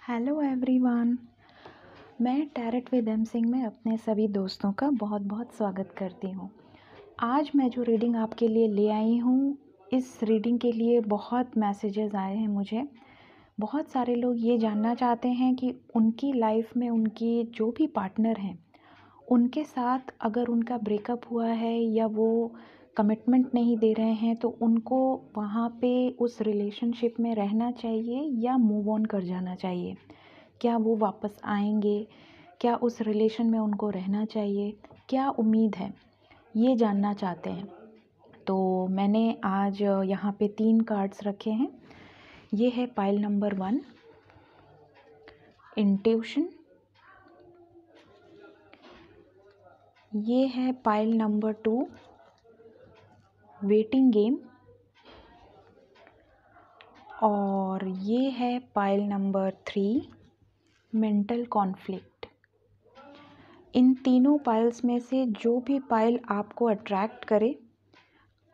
Hello everyone. मैं tarot with M Singh में अपने सभी दोस्तों का बहुत बहुत स्वागत करती हूँ। आज मैं जो रीडिंग आपके लिए ले आई हूँ, इस रीडिंग के लिए बहुत मैसेजेस आए हैं मुझे। बहुत सारे लोग ये जानना चाहते हैं कि उनकी लाइफ में उनकी जो भी पार्टनर हैं, उनके साथ अगर उनका ब्रेकअप हुआ है या वो कमिटमेंट नहीं दे रहे हैं, तो उनको वहाँ पे उस रिलेशनशिप में रहना चाहिए या मूव ऑन कर जाना चाहिए। क्या वो वापस आएंगे? क्या उस रिलेशन में उनको रहना चाहिए? क्या उम्मीद है? ये जानना चाहते हैं। तो मैंने आज यहाँ पे 3 कार्ड्स रखे हैं। ये है पाइल नंबर 1, इंट्यूशन। ये है पाइल नंबर 2, वेटिंग गेम। और ये है पाइल नंबर 3, मेंटल कॉन्फ्लिक्ट। इन तीनों पाइल्स में से जो भी पाइल आपको अट्रैक्ट करे,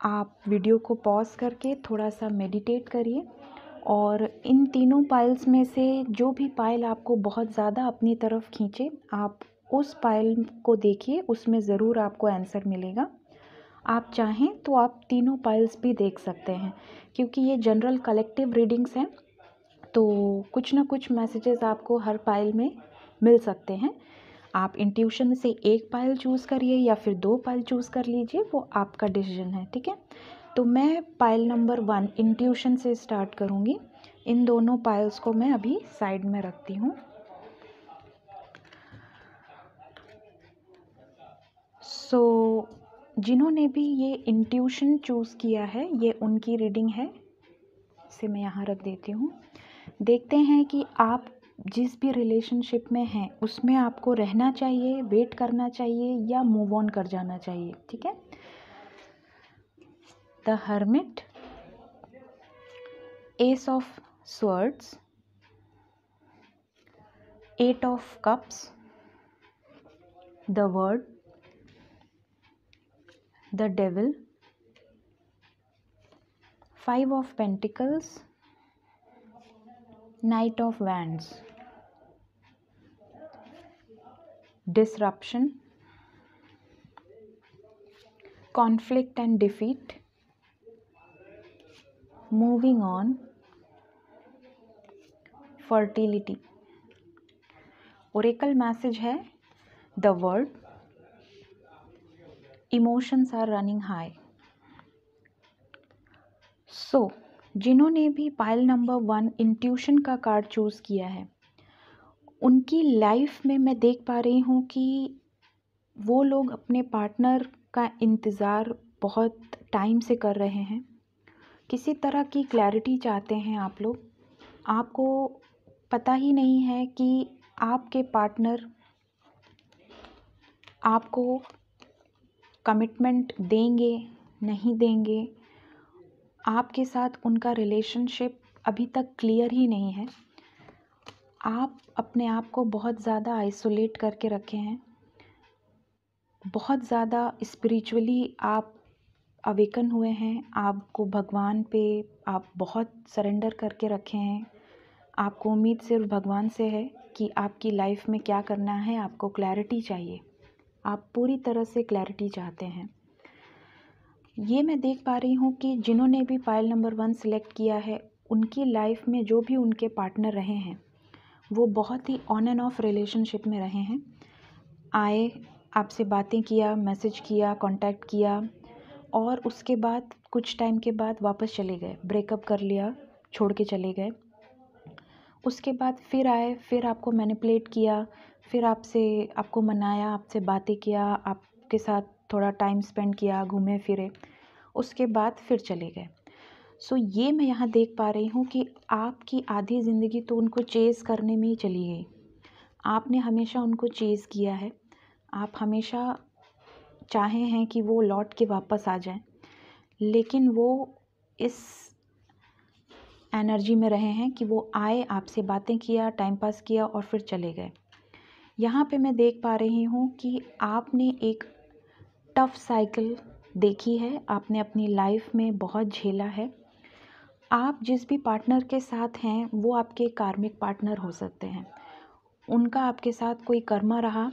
आप वीडियो को पॉज करके थोड़ा सा मेडिटेट करिए और इन तीनों पाइल्स में से जो भी पाइल आपको बहुत ज़्यादा अपनी तरफ खींचे, आप उस पाइल को देखिए, उसमें ज़रूर आपको आंसर मिलेगा। आप चाहें तो आप तीनों पाइल्स भी देख सकते हैं, क्योंकि ये जनरल कलेक्टिव रीडिंग्स हैं, तो कुछ ना कुछ मैसेजेस आपको हर पाइल में मिल सकते हैं। आप इंट्यूशन से एक पाइल चूज़ करिए या फिर 2 पाइल चूज़ कर लीजिए, वो आपका डिसीजन है, ठीक है। तो मैं पाइल नंबर 1 इंट्यूशन से स्टार्ट करूँगी। इन दोनों पाइल्स को मैं अभी साइड में रखती हूँ। जिन्होंने भी ये इंट्यूशन चूज़ किया है, ये उनकी रीडिंग है। इसे मैं यहाँ रख देती हूँ। देखते हैं कि आप जिस भी रिलेशनशिप में हैं, उसमें आपको रहना चाहिए, वेट करना चाहिए या मूव ऑन कर जाना चाहिए, ठीक है। The hermit, ace of swords, 8 of cups, the world, the devil, 5 of pentacles, knight of wands, disruption, conflict and defeat, moving on, fertility. Oracle message है the world, emotions are running high. जिन्होंने भी pile number 1 intuition का card choose किया है, उनकी life में मैं देख पा रही हूँ कि वो लोग अपने पार्टनर का इंतज़ार बहुत टाइम से कर रहे हैं। किसी तरह की क्लैरिटी चाहते हैं आप लोग। आपको पता ही नहीं है कि आपके पार्टनर आपको कमिटमेंट देंगे, नहीं देंगे। आपके साथ उनका रिलेशनशिप अभी तक क्लियर ही नहीं है। आप अपने आप को बहुत ज़्यादा आइसोलेट करके रखे हैं। बहुत ज़्यादा स्पिरिचुअली आप अवेकन हुए हैं। आपको भगवान पे आप बहुत सरेंडर करके रखे हैं। आपको उम्मीद सिर्फ भगवान से है कि आपकी लाइफ में क्या करना है। आपको क्लैरिटी चाहिए, आप पूरी तरह से क्लैरिटी चाहते हैं। ये मैं देख पा रही हूँ कि जिन्होंने भी पाइल नंबर 1 सिलेक्ट किया है, उनकी लाइफ में जो भी उनके पार्टनर रहे हैं, वो बहुत ही ऑन एंड ऑफ रिलेशनशिप में रहे हैं। आए, आपसे बातें किया, मैसेज किया, कांटेक्ट किया और उसके बाद कुछ टाइम के बाद वापस चले गए, ब्रेकअप कर लिया, छोड़ के चले गए। उसके बाद फिर आए, फिर आपको मैनिपुलेट किया, फिर आपको मनाया, आपसे बातें किया, आपके साथ थोड़ा टाइम स्पेंड किया, घूमे फिरे, उसके बाद फिर चले गए। ये मैं यहाँ देख पा रही हूँ कि आपकी आधी ज़िंदगी तो उनको चेज़ करने में ही चली गई। आपने हमेशा उनको चेज़ किया है। आप हमेशा चाहे हैं कि वो लौट के वापस आ जाएं, लेकिन वो इस एनर्जी में रहे हैं कि वो आए, आपसे बातें किया, टाइम पास किया और फिर चले गए। यहाँ पे मैं देख पा रही हूँ कि आपने एक टफ साइकिल देखी है, आपने अपनी लाइफ में बहुत झेला है। आप जिस भी पार्टनर के साथ हैं वो आपके कार्मिक पार्टनर हो सकते हैं। उनका आपके साथ कोई कर्मा रहा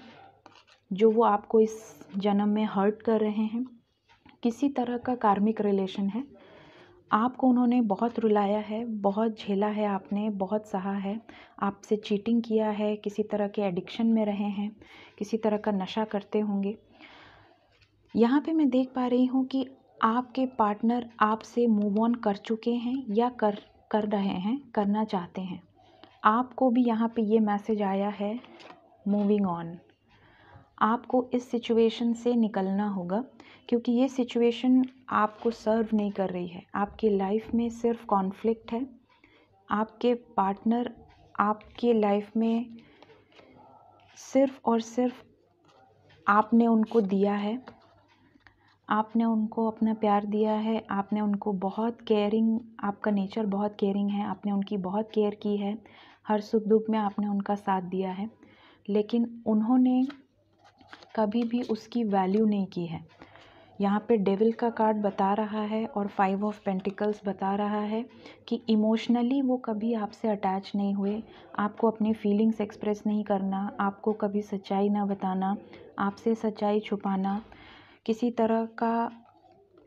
जो वो आपको इस जन्म में हर्ट कर रहे हैं। किसी तरह का कार्मिक रिलेशन है। आपको उन्होंने बहुत रुलाया है, बहुत झेला है, आपने बहुत सहा है, आपसे चीटिंग किया है, किसी तरह के एडिक्शन में रहे हैं, किसी तरह का नशा करते होंगे। यहाँ पे मैं देख पा रही हूँ कि आपके पार्टनर आपसे मूव ऑन कर चुके हैं या कर रहे हैं, करना चाहते हैं। आपको भी यहाँ पे ये मैसेज आया है, मूविंग ऑन। आपको इस सिचुएशन से निकलना होगा क्योंकि ये सिचुएशन आपको सर्व नहीं कर रही है। आपकी लाइफ में सिर्फ कॉन्फ्लिक्ट है। आपके पार्टनर आपके लाइफ में सिर्फ और सिर्फ आपने उनको दिया है, आपने उनको अपना प्यार दिया है, आपने उनको बहुत केयरिंग, आपका नेचर बहुत केयरिंग है, आपने उनकी बहुत केयर की है, हर सुख दुख में आपने उनका साथ दिया है, लेकिन उन्होंने कभी भी उसकी वैल्यू नहीं की है। यहाँ पे डेविल का कार्ड बता रहा है और 5 ऑफ पेंटिकल्स बता रहा है कि इमोशनली वो कभी आपसे अटैच नहीं हुए, आपको अपनी फीलिंग्स एक्सप्रेस नहीं करना, आपको कभी सच्चाई ना बताना, आपसे सच्चाई छुपाना, किसी तरह का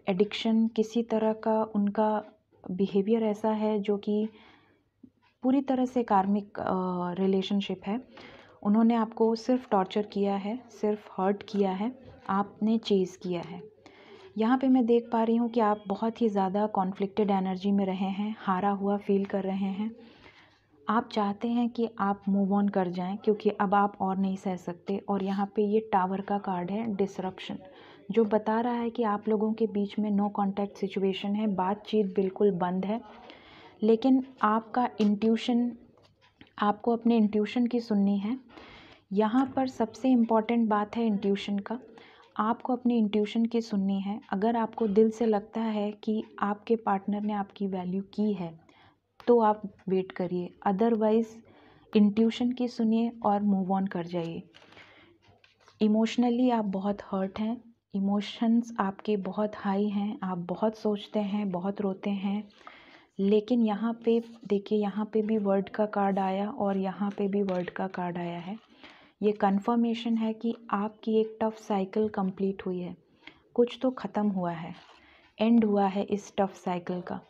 एडिक्शन, किसी तरह का उनका बिहेवियर ऐसा है जो कि पूरी तरह से कार्मिक रिलेशनशिप है। उन्होंने आपको सिर्फ टॉर्चर किया है, सिर्फ हर्ट किया है, आपने चेज़ किया है। यहाँ पे मैं देख पा रही हूँ कि आप बहुत ही ज़्यादा कॉन्फ्लिक्टेड एनर्जी में रहे हैं, हारा हुआ फील कर रहे हैं। आप चाहते हैं कि आप मूव ऑन कर जाएं क्योंकि अब आप और नहीं सह सकते। और यहाँ पे ये टावर का कार्ड है, डिसरप्शन, जो बता रहा है कि आप लोगों के बीच में नो कांटेक्ट सिचुएशन है, बातचीत बिल्कुल बंद है। लेकिन आपका इंट्यूशन, आपको अपने इंट्यूशन की सुननी है। यहाँ पर सबसे इम्पॉर्टेंट बात है इंट्यूशन का। आपको अपनी इंट्यूशन की सुननी है। अगर आपको दिल से लगता है कि आपके पार्टनर ने आपकी वैल्यू की है तो आप वेट करिए, अदरवाइज़ इंट्यूशन की सुनिए और मूव ऑन कर जाइए। इमोशनली आप बहुत हर्ट हैं, इमोशंस आपके बहुत हाई हैं, आप बहुत सोचते हैं, बहुत रोते हैं। लेकिन यहाँ पे देखिए, यहाँ पे भी वर्ड का कार्ड आया और यहाँ पे भी वर्ड का कार्ड आया है। ये कंफर्मेशन है कि आपकी एक टफ साइकिल कंप्लीट हुई है, कुछ तो ख़त्म हुआ है, एंड हुआ है इस टफ साइकिल का।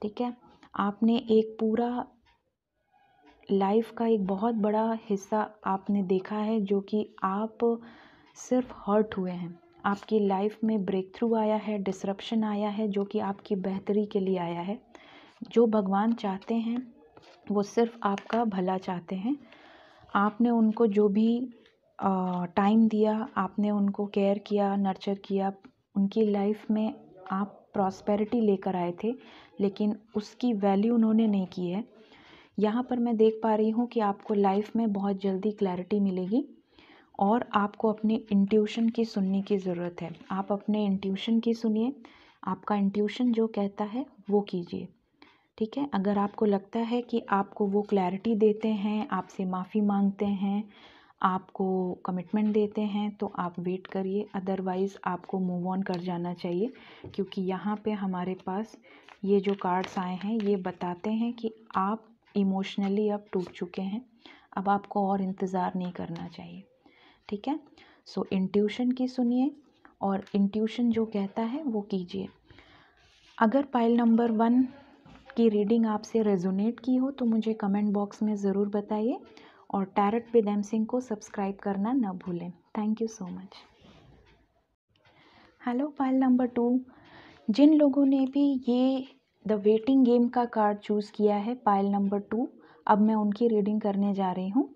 ठीक है, आपने एक पूरा लाइफ का एक बहुत बड़ा हिस्सा आपने देखा है जो कि आप सिर्फ हर्ट हुए हैं। आपकी लाइफ में ब्रेक थ्रू आया है, डिसरप्शन आया है जो कि आपकी बेहतरी के लिए आया है। जो भगवान चाहते हैं वो सिर्फ आपका भला चाहते हैं। आपने उनको जो भी टाइम दिया, आपने उनको केयर किया, नर्चर किया, उनकी लाइफ में आप प्रॉस्पेरिटी लेकर आए थे, लेकिन उसकी वैल्यू उन्होंने नहीं की है। यहाँ पर मैं देख पा रही हूँ कि आपको लाइफ में बहुत जल्दी क्लैरिटी मिलेगी और आपको अपने इंट्यूशन की सुनने की ज़रूरत है। आप अपने इंट्यूशन की सुनिए, आपका इंट्यूशन जो कहता है वो कीजिए। ठीक है, अगर आपको लगता है कि आपको वो क्लैरिटी देते हैं, आपसे माफ़ी मांगते हैं, आपको कमिटमेंट देते हैं, तो आप वेट करिए, अदरवाइज़ आपको मूव ऑन कर जाना चाहिए। क्योंकि यहाँ पे हमारे पास ये जो कार्ड्स आए हैं ये बताते हैं कि आप इमोशनली अब टूट चुके हैं, अब आपको और इंतज़ार नहीं करना चाहिए। ठीक है, सो इंट्यूशन की सुनिए और इंट्यूशन जो कहता है वो कीजिए। अगर पाइल नंबर 1 की रीडिंग आपसे रेजोनेट की हो तो मुझे कमेंट बॉक्स में ज़रूर बताइए और टैरट विद एम सिंह को सब्सक्राइब करना न भूलें। Thank you so much. Hello pile number 2, जिन लोगों ने भी ये द वेटिंग गेम का कार्ड चूज़ किया है, पाइल नंबर 2, अब मैं उनकी रीडिंग करने जा रही हूँ।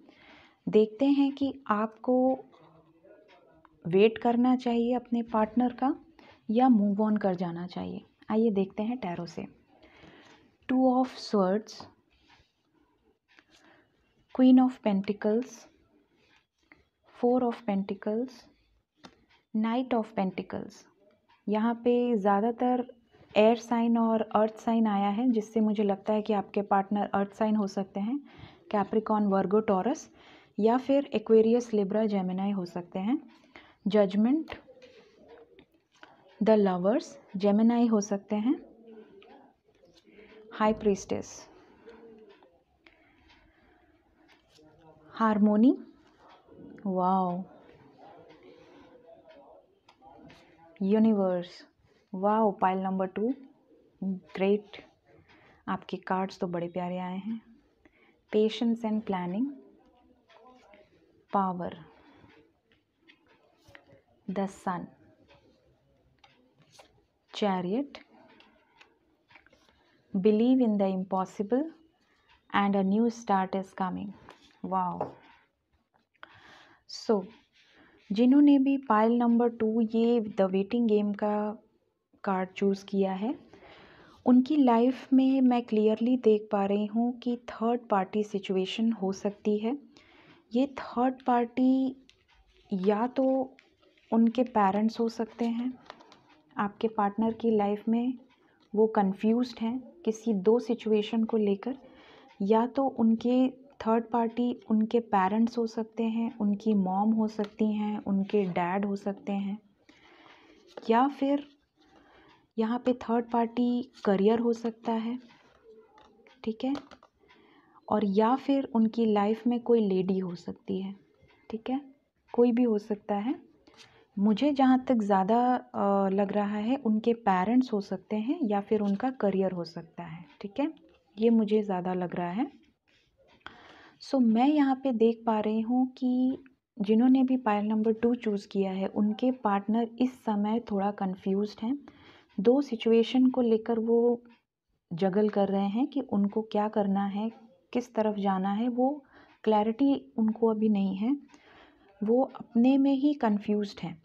देखते हैं कि आपको वेट करना चाहिए अपने पार्टनर का या मूव ऑन कर जाना चाहिए। आइए देखते हैं टैरो से। 2 of swords, queen of pentacles, 4 of pentacles, knight of pentacles. यहाँ पे ज़्यादातर एयर साइन और अर्थ साइन आया है, जिससे मुझे लगता है कि आपके पार्टनर अर्थ साइन हो सकते हैं, कैप्रिकॉन, वर्गो, टॉरस, या फिर एक्वेरियस, लिब्रा, जेमिनाई हो सकते हैं। जजमेंट, द लवर्स, जेमिनाई हो सकते हैं। High priestess, harmony, wow, universe, wow, pile number 2, great. आपके कार्ड्स तो बड़े प्यारे आए हैं। Patience and planning, power, the sun, chariot, believe in the impossible and a new start is coming, wow. So जिन्होंने भी पाइल नंबर 2 ये the waiting game का कार्ड चूज़ किया है, उनकी लाइफ में मैं क्लियरली देख पा रही हूँ कि थर्ड पार्टी सिचुएशन हो सकती है। ये थर्ड पार्टी या तो उनके पेरेंट्स हो सकते हैं, आपके पार्टनर की लाइफ में वो कंफ्यूज्ड हैं किसी 2 सिचुएशन को लेकर, या तो उनके थर्ड पार्टी उनके पेरेंट्स हो सकते हैं, उनकी मॉम हो सकती हैं, उनके डैड हो सकते हैं, या फिर यहाँ पे थर्ड पार्टी करियर हो सकता है, ठीक है, और या फिर उनकी लाइफ में कोई लेडी हो सकती है, ठीक है, कोई भी हो सकता है। मुझे जहाँ तक ज़्यादा लग रहा है उनके पेरेंट्स हो सकते हैं या फिर उनका करियर हो सकता है, ठीक है, ये मुझे ज़्यादा लग रहा है। सो मैं यहाँ पे देख पा रही हूँ कि जिन्होंने भी पाइल नंबर 2 चूज़ किया है, उनके पार्टनर इस समय थोड़ा कंफ्यूज्ड हैं। 2 सिचुएशन को लेकर वो जगल कर रहे हैं कि उनको क्या करना है, किस तरफ जाना है, वो क्लैरिटी उनको अभी नहीं है, वो अपने में ही कंफ्यूज्ड हैं।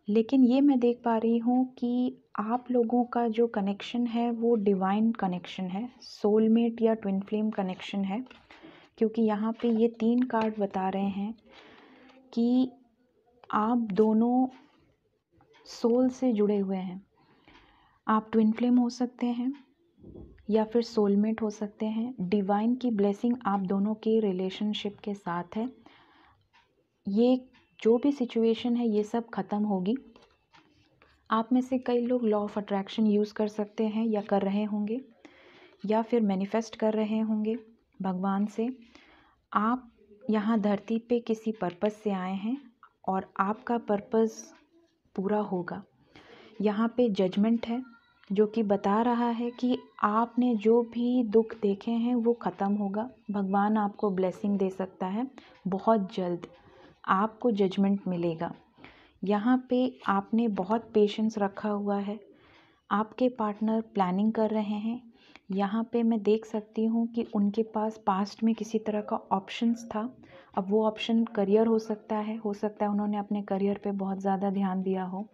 लेकिन ये मैं देख पा रही हूँ कि आप लोगों का जो कनेक्शन है वो डिवाइन कनेक्शन है, सोलमेट या ट्विन फ्लेम कनेक्शन है, क्योंकि यहाँ पे ये 3 कार्ड बता रहे हैं कि आप दोनों सोल से जुड़े हुए हैं। आप ट्विन फ्लेम हो सकते हैं या फिर सोलमेट हो सकते हैं। डिवाइन की ब्लेसिंग आप दोनों के रिलेशनशिप के साथ है। ये जो भी सिचुएशन है ये सब ख़त्म होगी। आप में से कई लोग लॉ ऑफ अट्रैक्शन यूज़ कर सकते हैं या कर रहे होंगे, या फिर मैनिफेस्ट कर रहे होंगे भगवान से। आप यहाँ धरती पे किसी पर्पस से आए हैं और आपका पर्पस पूरा होगा। यहाँ पे जजमेंट है जो कि बता रहा है कि आपने जो भी दुख देखे हैं वो ख़त्म होगा। भगवान आपको ब्लेसिंग दे सकता है, बहुत जल्द आपको जजमेंट मिलेगा। यहाँ पे आपने बहुत पेशेंस रखा हुआ है, आपके पार्टनर प्लानिंग कर रहे हैं। यहाँ पे मैं देख सकती हूँ कि उनके पास पास्ट में किसी तरह का ऑप्शंस था, अब वो ऑप्शन करियर हो सकता है उन्होंने अपने करियर पे बहुत ज़्यादा ध्यान दिया हो,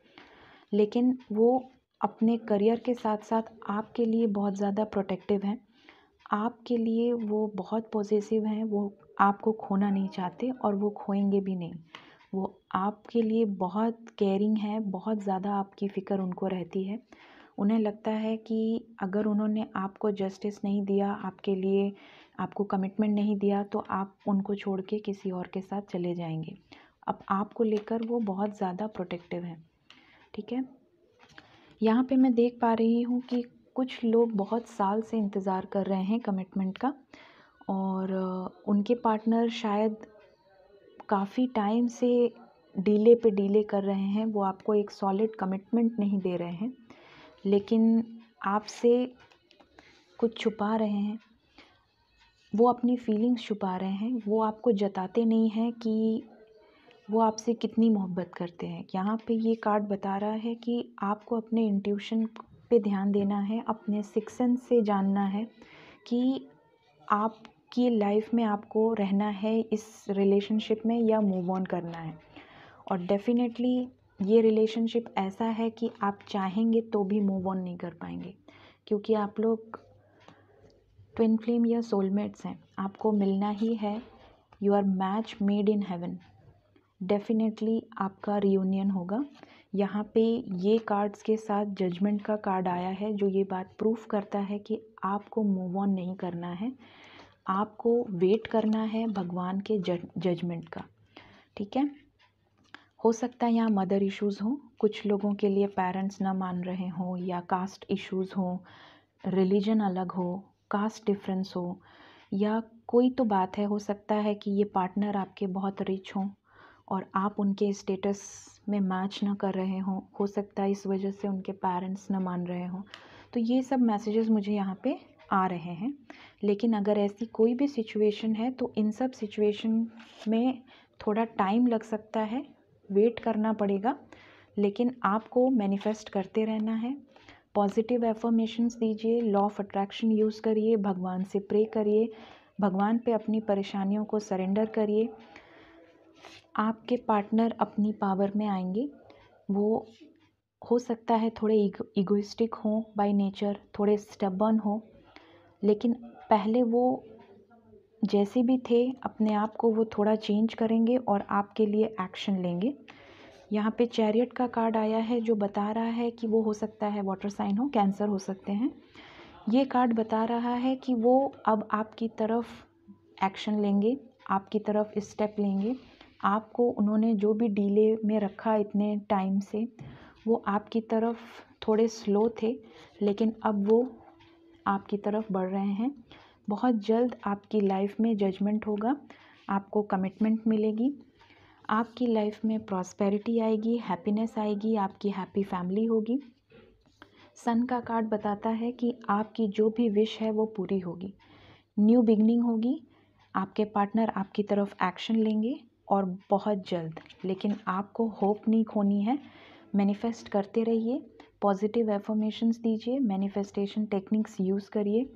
लेकिन वो अपने करियर के साथ साथ आपके लिए बहुत ज़्यादा प्रोटेक्टिव हैं, आपके लिए वो बहुत पॉसेसिव हैं, वो आपको खोना नहीं चाहते और वो खोएंगे भी नहीं। वो आपके लिए बहुत केयरिंग है, बहुत ज़्यादा आपकी फ़िक्र उनको रहती है। उन्हें लगता है कि अगर उन्होंने आपको जस्टिस नहीं दिया, आपके लिए आपको कमिटमेंट नहीं दिया, तो आप उनको छोड़ के किसी और के साथ चले जाएंगे। अब आपको लेकर वो बहुत ज़्यादा प्रोटेक्टिव हैं, ठीक है। यहाँ पे मैं देख पा रही हूँ कि कुछ लोग बहुत साल से इंतज़ार कर रहे हैं कमिटमेंट का, और उनके पार्टनर शायद काफ़ी टाइम से डीले पे डीले कर रहे हैं। वो आपको एक सॉलिड कमिटमेंट नहीं दे रहे हैं, लेकिन आपसे कुछ छुपा रहे हैं। वो अपनी फीलिंग्स छुपा रहे हैं, वो आपको जताते नहीं हैं कि वो आपसे कितनी मोहब्बत करते हैं। यहाँ पे ये कार्ड बता रहा है कि आपको अपने इंट्यूशन पे ध्यान देना है, अपने सिक्स सेंस से जानना है कि आपकी लाइफ में आपको रहना है इस रिलेशनशिप में या मूव ऑन करना है। और डेफिनेटली ये रिलेशनशिप ऐसा है कि आप चाहेंगे तो भी मूव ऑन नहीं कर पाएंगे, क्योंकि आप लोग ट्विन फ्लेम या सोलमेट्स हैं, आपको मिलना ही है। You are match made in heaven. Definitely आपका रियूनियन होगा। यहाँ पे ये कार्ड्स के साथ जजमेंट का कार्ड आया है, जो ये बात प्रूफ करता है कि आपको मूव ऑन नहीं करना है, आपको वेट करना है भगवान के जजमेंट का, ठीक है। हो सकता है यहाँ मदर इश्यूज़ हों, कुछ लोगों के लिए पेरेंट्स ना मान रहे हों, या कास्ट इश्यूज़ हों, रिलीजन अलग हो, कास्ट डिफरेंस हो, या कोई तो बात है, हो सकता है कि ये पार्टनर आपके बहुत रिच हों और आप उनके स्टेटस में मैच ना कर रहे हों, हो सकता है इस वजह से उनके पेरेंट्स ना मान रहे हों। तो ये सब मैसेजेस मुझे यहाँ पे आ रहे हैं। लेकिन अगर ऐसी कोई भी सिचुएशन है तो इन सब सिचुएशन में थोड़ा टाइम लग सकता है, वेट करना पड़ेगा, लेकिन आपको मैनिफेस्ट करते रहना है। पॉजिटिव एफर्मेशंस दीजिए, लॉ ऑफ अट्रैक्शन यूज़ करिए, भगवान से प्रे करिए, भगवान पे अपनी परेशानियों को सरेंडर करिए। आपके पार्टनर अपनी पावर में आएंगे। वो हो सकता है थोड़े इगोइस्टिक हों बाय नेचर, थोड़े स्टबर्न हो, लेकिन पहले वो जैसे भी थे अपने आप को वो थोड़ा चेंज करेंगे और आपके लिए एक्शन लेंगे। यहाँ पे चैरियट का कार्ड आया है जो बता रहा है कि वो हो सकता है वाटर साइन हो, कैंसर हो सकते हैं। ये कार्ड बता रहा है कि वो अब आपकी तरफ एक्शन लेंगे, आपकी तरफ स्टेप लेंगे। आपको उन्होंने जो भी डीले में रखा इतने टाइम से, वो आपकी तरफ थोड़े स्लो थे, लेकिन अब वो आपकी तरफ बढ़ रहे हैं। बहुत जल्द आपकी लाइफ में जजमेंट होगा, आपको कमिटमेंट मिलेगी, आपकी लाइफ में प्रॉस्पेरिटी आएगी, हैप्पीनेस आएगी, आपकी हैप्पी फैमिली होगी। सन का कार्ड बताता है कि आपकी जो भी विश है वो पूरी होगी, न्यू बिगनिंग होगी, आपके पार्टनर आपकी तरफ एक्शन लेंगे और बहुत जल्द। लेकिन आपको होप नहीं खोनी है, मैनिफेस्ट करते रहिए, पॉजिटिव एफर्मेशंस दीजिए, मैनिफेस्टेशन टेक्निक्स यूज़ करिए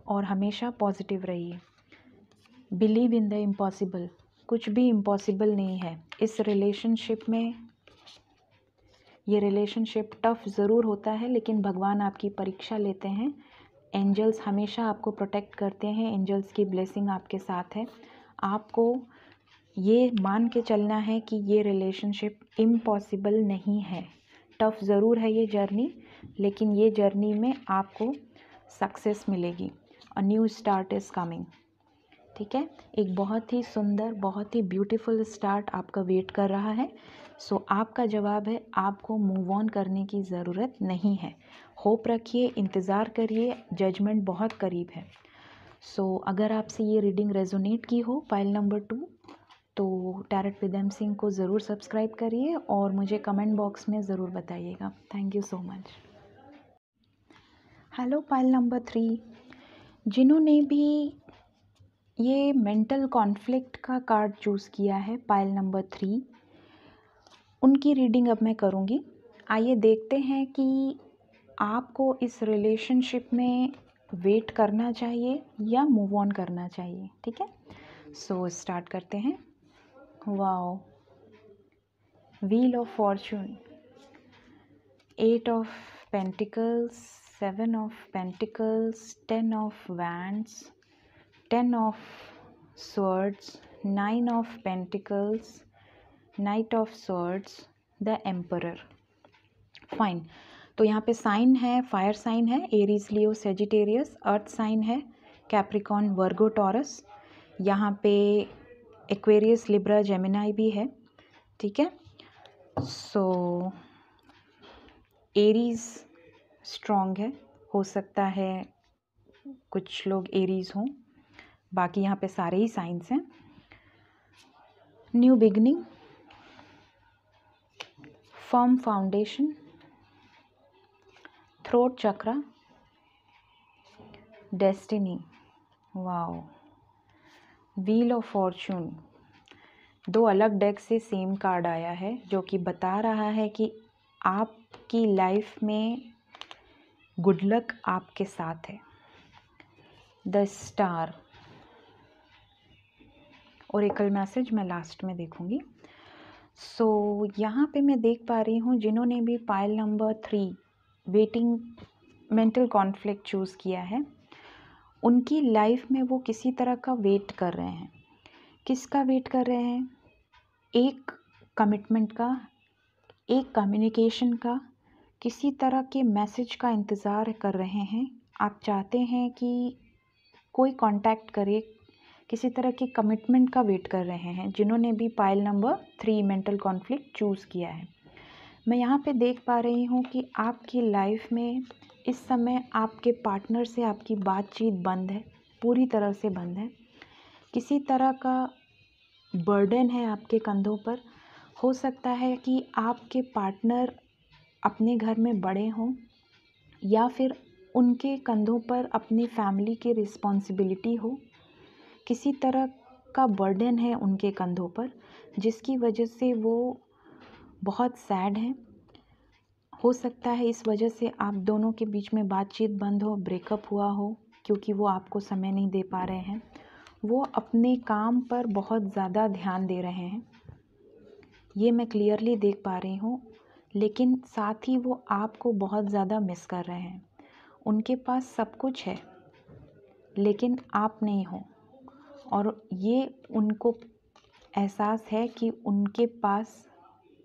और हमेशा पॉजिटिव रहिए। बिलीव इन द इम्पॉसिबल, कुछ भी इम्पॉसिबल नहीं है इस रिलेशनशिप में। ये रिलेशनशिप टफ़ ज़रूर होता है, लेकिन भगवान आपकी परीक्षा लेते हैं। एंजल्स हमेशा आपको प्रोटेक्ट करते हैं, एंजल्स की ब्लेसिंग आपके साथ है। आपको ये मान के चलना है कि ये रिलेशनशिप इम्पॉसिबल नहीं है। टफ़ ज़रूर है ये जर्नी, लेकिन ये जर्नी में आपको सक्सेस मिलेगी। अ न्यू स्टार्ट इज़ कमिंग। ठीक है, एक बहुत ही सुंदर, बहुत ही ब्यूटीफुल स्टार्ट आपका वेट कर रहा है। सो आपका जवाब है, आपको मूव ऑन करने की ज़रूरत नहीं है। होप रखिए, इंतज़ार करिए, जजमेंट बहुत करीब है। सो अगर आपसे ये रीडिंग रेजोनेट की हो, पाइल नंबर 2, तो टैरेट विद एम सिंह को ज़रूर सब्सक्राइब करिए और मुझे कमेंट बॉक्स में ज़रूर बताइएगा। Thank you so much. Hello pile number 3, जिन्होंने भी ये मेंटल कॉन्फ्लिक्ट का कार्ड चूज़ किया है, पाइल नंबर 3, उनकी रीडिंग अब मैं करूँगी। आइए देखते हैं कि आपको इस रिलेशनशिप में वेट करना चाहिए या मूव ऑन करना चाहिए। ठीक है, सो स्टार्ट करते हैं। Wow, wheel of Fortune, 8 of pentacles, 7 of pentacles, 10 of wands, 10 of swords, 9 of pentacles, knight of swords, the emperor. Fine, तो यहाँ पे साइन है, फायर साइन है, एरीज, लियो, सेजिटेरियस, अर्थ साइन है, कैप्रिकॉन, वर्गो, टॉरस, यहाँ पे एक्वेरियस, लिब्रा, जेमिनाई भी है। ठीक है, सो एरीज स्ट्रॉन्ग है, हो सकता है कुछ लोग एरीज हों, बाकी यहाँ पे सारे ही साइंस हैं। New beginning, firm foundation, throat chakra, destiny. Wow, wheel of Fortune. 2 अलग डेक से सेम कार्ड आया है जो कि बता रहा है कि आपकी लाइफ में गुड लक आपके साथ है। द स्टार, ओरेकल मैसेज मैं लास्ट में देखूंगी। सो यहाँ पे मैं देख पा रही हूँ जिन्होंने भी pile number 3 waiting mental conflict choose किया है, उनकी लाइफ में वो किसी तरह का वेट कर रहे हैं। किसका वेट कर रहे हैं? एक कमिटमेंट का, एक कम्युनिकेशन का, किसी तरह के मैसेज का इंतज़ार कर रहे हैं। आप चाहते हैं कि कोई कांटेक्ट करे, किसी तरह के कमिटमेंट का वेट कर रहे हैं जिन्होंने भी pile number 3 mental conflict choose किया है। मैं यहाँ पे देख पा रही हूँ कि आपकी लाइफ में इस समय आपके पार्टनर से आपकी बातचीत बंद है, पूरी तरह से बंद है। किसी तरह का बर्डन है आपके कंधों पर। हो सकता है कि आपके पार्टनर अपने घर में बड़े हों या फिर उनके कंधों पर अपनी फैमिली की रिस्पॉन्सिबिलिटी हो। किसी तरह का बर्डन है उनके कंधों पर, जिसकी वजह से वो बहुत सैड हैं। हो सकता है इस वजह से आप दोनों के बीच में बातचीत बंद हो, ब्रेकअप हुआ हो, क्योंकि वो आपको समय नहीं दे पा रहे हैं। वो अपने काम पर बहुत ज़्यादा ध्यान दे रहे हैं, ये मैं क्लियरली देख पा रही हूँ। लेकिन साथ ही वो आपको बहुत ज़्यादा मिस कर रहे हैं। उनके पास सब कुछ है, लेकिन आप नहीं हो, और ये उनको एहसास है कि उनके पास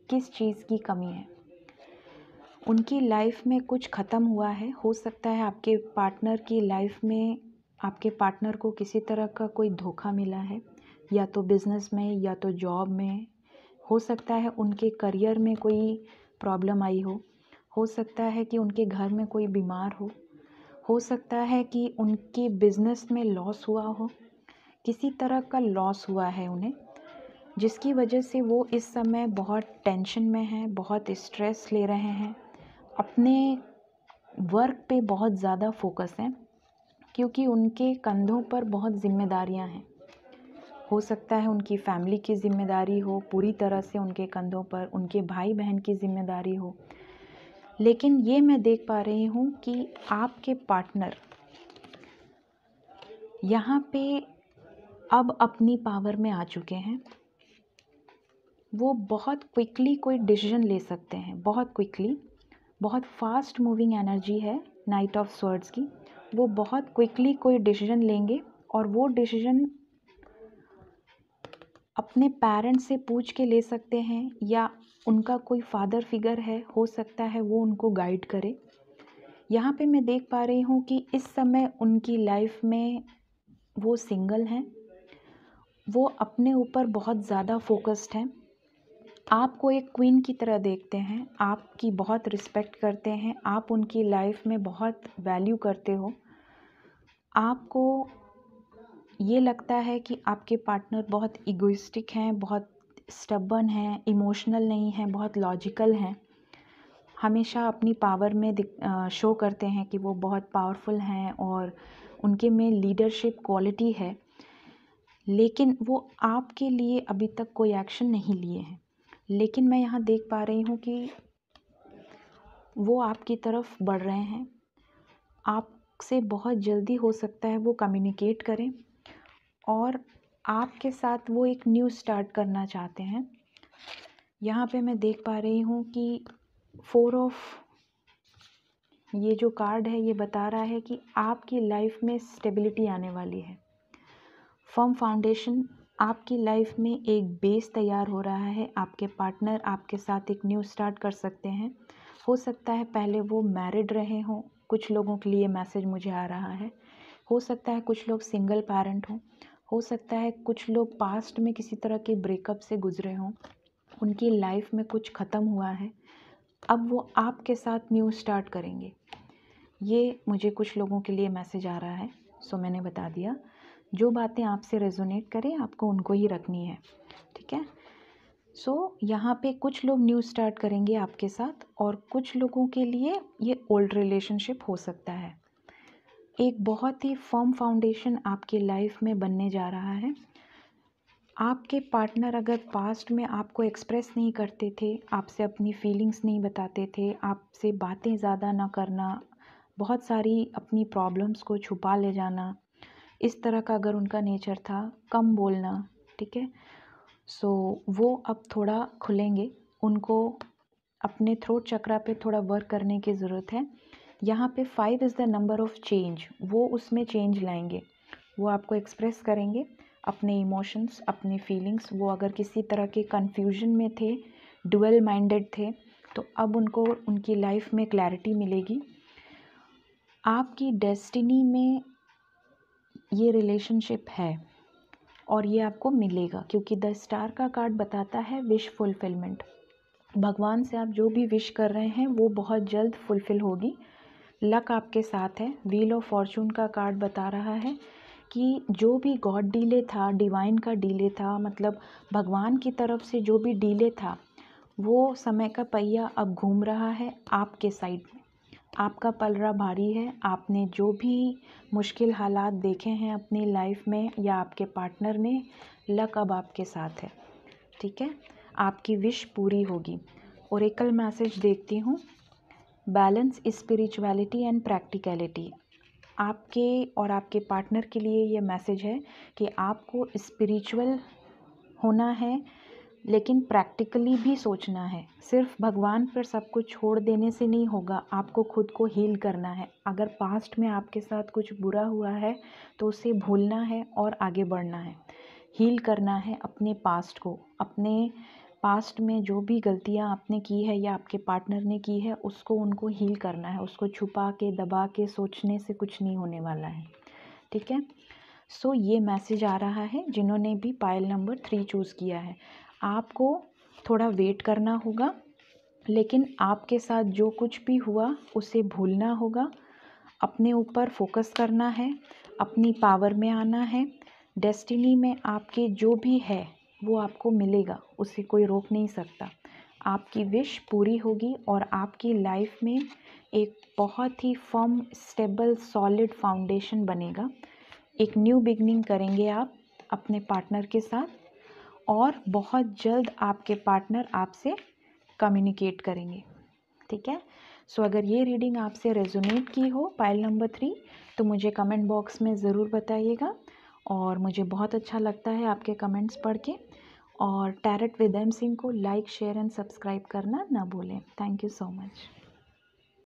किस चीज़ की कमी है। उनकी लाइफ में कुछ ख़त्म हुआ है। हो सकता है आपके पार्टनर की लाइफ में आपके पार्टनर को किसी तरह का कोई धोखा मिला है, या तो बिज़नेस में या तो जॉब में। हो सकता है उनके करियर में कोई प्रॉब्लम आई हो सकता है कि उनके घर में कोई बीमार हो सकता है कि उनके बिज़नेस में लॉस हुआ हो। किसी तरह का लॉस हुआ है उन्हें, जिसकी वजह से वो इस समय बहुत टेंशन में हैं, बहुत स्ट्रेस ले रहे हैं, अपने वर्क पे बहुत ज़्यादा फोकस है, क्योंकि उनके कंधों पर बहुत ज़िम्मेदारियां हैं। हो सकता है उनकी फैमिली की ज़िम्मेदारी हो पूरी तरह से उनके कंधों पर, उनके भाई बहन की ज़िम्मेदारी हो। लेकिन ये मैं देख पा रही हूँ कि आपके पार्टनर यहाँ पे अब अपनी पावर में आ चुके हैं। वो बहुत क्विकली कोई डिसीजन ले सकते हैं, बहुत क्विकली। बहुत फास्ट मूविंग एनर्जी है नाइट ऑफ स्वर्ड्स की। वो बहुत क्विकली कोई डिसीजन लेंगे, और वो डिसीजन अपने पेरेंट्स से पूछ के ले सकते हैं, या उनका कोई फादर फिगर है, हो सकता है वो उनको गाइड करे। यहाँ पे मैं देख पा रही हूँ कि इस समय उनकी लाइफ में वो सिंगल हैं। वो अपने ऊपर बहुत ज़्यादा फोकस्ड हैं। आपको एक क्वीन की तरह देखते हैं, आपकी बहुत रिस्पेक्ट करते हैं, आप उनकी लाइफ में बहुत वैल्यू करते हो। आपको ये लगता है कि आपके पार्टनर बहुत इगोइस्टिक हैं, बहुत स्टबर्न हैं, इमोशनल नहीं हैं, बहुत लॉजिकल हैं। हमेशा अपनी पावर में शो करते हैं कि वो बहुत पावरफुल हैं और उनके में लीडरशिप क्वालिटी है। लेकिन वो आपके लिए अभी तक कोई एक्शन नहीं लिए हैं। लेकिन मैं यहाँ देख पा रही हूँ कि वो आपकी तरफ बढ़ रहे हैं। आपसे बहुत जल्दी हो सकता है वो कम्युनिकेट करें, और आपके साथ वो एक न्यू स्टार्ट करना चाहते हैं। यहाँ पे मैं देख पा रही हूँ कि 4 ऑफ ये जो कार्ड है ये बता रहा है कि आपकी लाइफ में स्टेबिलिटी आने वाली है। फर्म फाउंडेशन, आपकी लाइफ में एक बेस तैयार हो रहा है। आपके पार्टनर आपके साथ एक न्यू स्टार्ट कर सकते हैं। हो सकता है पहले वो मैरिड रहे हों, कुछ लोगों के लिए मैसेज मुझे आ रहा है। हो सकता है कुछ लोग सिंगल पेरेंट हों। हो सकता है कुछ लोग पास्ट में किसी तरह के ब्रेकअप से गुजरे हों, उनकी लाइफ में कुछ ख़त्म हुआ है, अब वो आपके साथ न्यू स्टार्ट करेंगे। ये मुझे कुछ लोगों के लिए मैसेज आ रहा है, सो मैंने बता दिया। जो बातें आपसे रेजोनेट करें आपको उनको ही रखनी है, ठीक है। सो यहाँ पे कुछ लोग न्यू स्टार्ट करेंगे आपके साथ, और कुछ लोगों के लिए ये ओल्ड रिलेशनशिप हो सकता है। एक बहुत ही फर्म फाउंडेशन आपकी लाइफ में बनने जा रहा है। आपके पार्टनर अगर पास्ट में आपको एक्सप्रेस नहीं करते थे, आपसे अपनी फीलिंग्स नहीं बताते थे, आपसे बातें ज़्यादा ना करना, बहुत सारी अपनी प्रॉब्लम्स को छुपा ले जाना, इस तरह का अगर उनका नेचर था, कम बोलना, ठीक है, सो वो अब थोड़ा खुलेंगे। उनको अपने थ्रोट चक्रा पे थोड़ा वर्क करने की ज़रूरत है। यहाँ पे 5 is the number of change, वो उसमें चेंज लाएंगे। वो आपको एक्सप्रेस करेंगे अपने इमोशंस, अपनी फीलिंग्स। वो अगर किसी तरह के कन्फ्यूजन में थे, डुअल माइंडेड थे, तो अब उनको उनकी लाइफ में क्लैरिटी मिलेगी। आपकी डेस्टिनी में ये रिलेशनशिप है और ये आपको मिलेगा, क्योंकि द स्टार का कार्ड बताता है विश फुलफिलमेंट। भगवान से आप जो भी विश कर रहे हैं वो बहुत जल्द फुलफ़िल होगी। लक आपके साथ है। व्हील ऑफ फॉर्चून का कार्ड बता रहा है कि जो भी गॉड डिले था, डिवाइन का डिले था, मतलब भगवान की तरफ से जो भी डिले था, वो समय का पहिया अब घूम रहा है आपके साइड में। आपका पलड़ा भारी है। आपने जो भी मुश्किल हालात देखे हैं अपनी लाइफ में या आपके पार्टनर ने, लक अब आपके साथ है। ठीक है, आपकी विश पूरी होगी। ओरेकल मैसेज देखती हूँ। Balance spirituality and practicality. आपके और आपके पार्टनर के लिए ये मैसेज है कि आपको स्पिरिचुअल होना है, लेकिन प्रैक्टिकली भी सोचना है। सिर्फ भगवान पर सब कुछ छोड़ देने से नहीं होगा, आपको खुद को हील करना है। अगर पास्ट में आपके साथ कुछ बुरा हुआ है तो उसे भूलना है और आगे बढ़ना है। हील करना है अपने पास्ट को। अपने पास्ट में जो भी गलतियां आपने की है या आपके पार्टनर ने की है, उसको उनको हील करना है। उसको छुपा के दबा के सोचने से कुछ नहीं होने वाला है। ठीक है, सो ये मैसेज आ रहा है जिन्होंने भी पायल नंबर 3 चूज़ किया है। आपको थोड़ा वेट करना होगा, लेकिन आपके साथ जो कुछ भी हुआ उसे भूलना होगा। अपने ऊपर फोकस करना है, अपनी पावर में आना है। डेस्टिनी में आपके जो भी है वो आपको मिलेगा, उसे कोई रोक नहीं सकता। आपकी विश पूरी होगी और आपकी लाइफ में एक बहुत ही फर्म, स्टेबल, सॉलिड फाउंडेशन बनेगा। एक न्यू बिगनिंग करेंगे आप अपने पार्टनर के साथ, और बहुत जल्द आपके पार्टनर आपसे कम्युनिकेट करेंगे। ठीक है, सो अगर ये रीडिंग आपसे रेजोनेट की हो पायल नंबर 3, तो मुझे कमेंट बॉक्स में ज़रूर बताइएगा। और मुझे बहुत अच्छा लगता है आपके कमेंट्स पढ़ के। और टैरेट विद एम सिंह को लाइक, शेयर एंड सब्सक्राइब करना ना भूलें। Thank you so much.